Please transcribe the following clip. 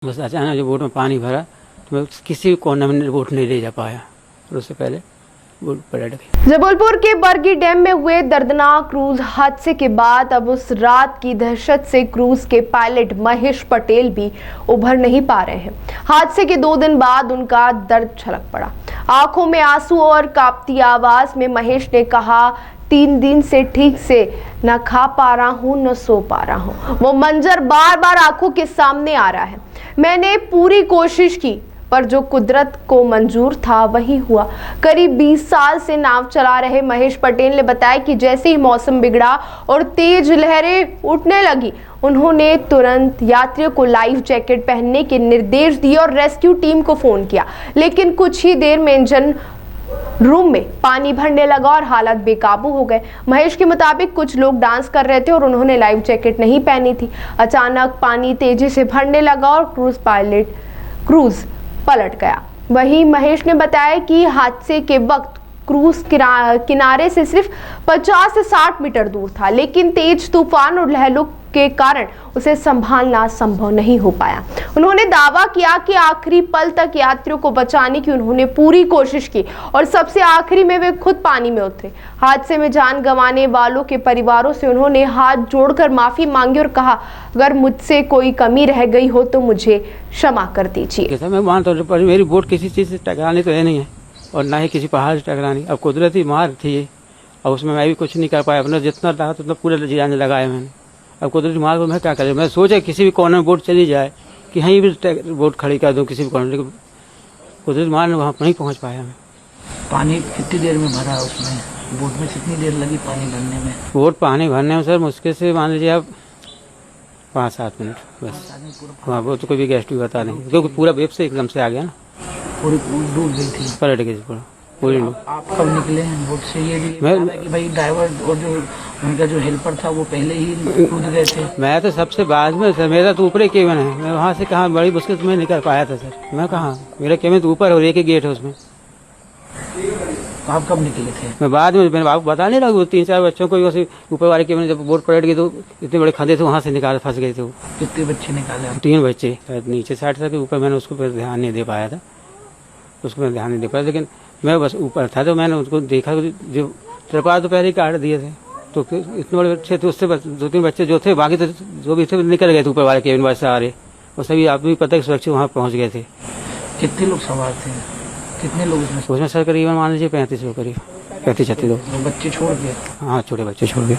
बस अचानक जब बोट में पानी भरा तो मैं किसी कोने में बोट नहीं ले जा पाया और उससे पहले बोट पलट गई। जबलपुर के बरगी डैम में हुए दर्दनाक क्रूज हादसे के बाद अब उस रात की दहशत से क्रूज के पायलट महेश पटेल भी उभर नहीं पा रहे हैं। हादसे के 2 दिन बाद उनका दर्द छलक पड़ा। आंखों में आंसू और कांपती आवाज में महेश ने कहा, 3 दिन से ठीक से न खा पा रहा हूँ न सो पा रहा हूँ। वो मंजर बार बार आंखों के सामने आ रहा है। मैंने पूरी कोशिश की पर जो कुदरत को मंजूर था वही हुआ। करीब 20 साल से नाव चला रहे महेश पटेल ने बताया कि जैसे ही मौसम बिगड़ा और तेज लहरें उठने लगी, उन्होंने तुरंत यात्रियों को लाइफ जैकेट पहनने के निर्देश दिए और रेस्क्यू टीम को फोन किया। लेकिन कुछ ही देर में इंजन रूम में पानी भरने लगा और हालत बेकाबू हो गए। महेश के मुताबिक कुछ लोग डांस कर रहे थे और उन्होंने लाइफ जैकेट नहीं पहनी थी। अचानक पानी तेजी से भरने लगा और क्रूज पलट गया। वहीं महेश ने बताया कि हादसे के वक्त क्रूज किनारे से सिर्फ 50 से 60 मीटर दूर था, लेकिन तेज तूफान और लहरों के कारण उसे संभालना संभव नहीं हो पाया। उन्होंने दावा किया कि आखिरी पल तक यात्रियों को बचाने की उन्होंने पूरी कोशिश की और सबसे आखिरी में वे खुद पानी में उतरे। हादसे में जान गंवाने वालों के परिवारों से उन्होंने हाथ जोड़कर माफी मांगी और कहा, अगर मुझसे कोई कमी रह गई हो तो मुझे क्षमा कर दीजिए। मैं मानता हूँ मेरी बोट किसी चीज से टकरानी तो है नहीं है और ना ही किसी पहाड़ से टकरानी। अब कुदरती मार थी ये और उसमें मैं भी कुछ नहीं कर पाया। अपना जितना रहा उतना पूरे जाने लगाया मैंने। अब कुदरती मार को मैं क्या करूँ? मैं सोचा किसी भी कोने में बोट चली जाए कि कहीं भी बोट खड़ी कर दूँ किसी भी कोने में, लेकिन कुदरती मार ने वहाँ नहीं पहुँच पाया मैं। पानी कितनी देर में भरा उसमें? बोट में कितनी देर लगी पानी भरने में? बोट पानी भरने में सर मुश्किल से मान लीजिए आप 5-7 मिनट बस। हाँ, वो तो कोई भी गेस्ट भी बता नहीं, क्योंकि पूरा वेब से एकदम से आ गया ना, पूरी डूब गई थी, पलट गई पूरा पूरी। आप कब निकले हैं बोट से? ये भी कि भाई ड्राइवर और जो उनका जो हेल्पर था वो पहले ही कूद गए थे। मैं तो सबसे बाद में सर, मेरा तो ऊपर ही केबिन है। मैं वहाँ से कहाँ बड़ी मुश्किल से मैं निकल पाया था सर। मैं कहाँ, मेरा केबिन तो ऊपर और एक ही गेट है उसमें। आप कब निकले थे? मैं बाद में, मैंने आपको बता नहीं रहा, 3-4 बच्चों को ऊपर वाले केबिन जब बोट पलट गई तो इतने बड़े खंधे थे, वहाँ से निकाल फंस गए थे। कितने बच्चे निकाले? 3 बच्चे नीचे साइड से, ऊपर मैंने उसको ध्यान नहीं दे पाया था, उसको मैं ध्यान नहीं दे पाया। लेकिन मैं बस ऊपर था तो मैंने उसको देखा, जो त्रिपाल तो पहले ही काट दिए थे, तो इतने बड़े बच्चे थे, उससे 2-3 बच्चे जो थे, बाकी तो जो भी थे निकल गए थे ऊपर वाले केबिन से आ रहे, और सभी आप भी पता है सुरक्षित वहाँ पहुँच गए थे। कितने लोग सवार थे? कितने लोग उसमें सर करीबन मान लीजिए 35 लोग, करीब 35-36 लोग। बच्चे छोड़ के? हाँ, छोटे बच्चे छोड़ के।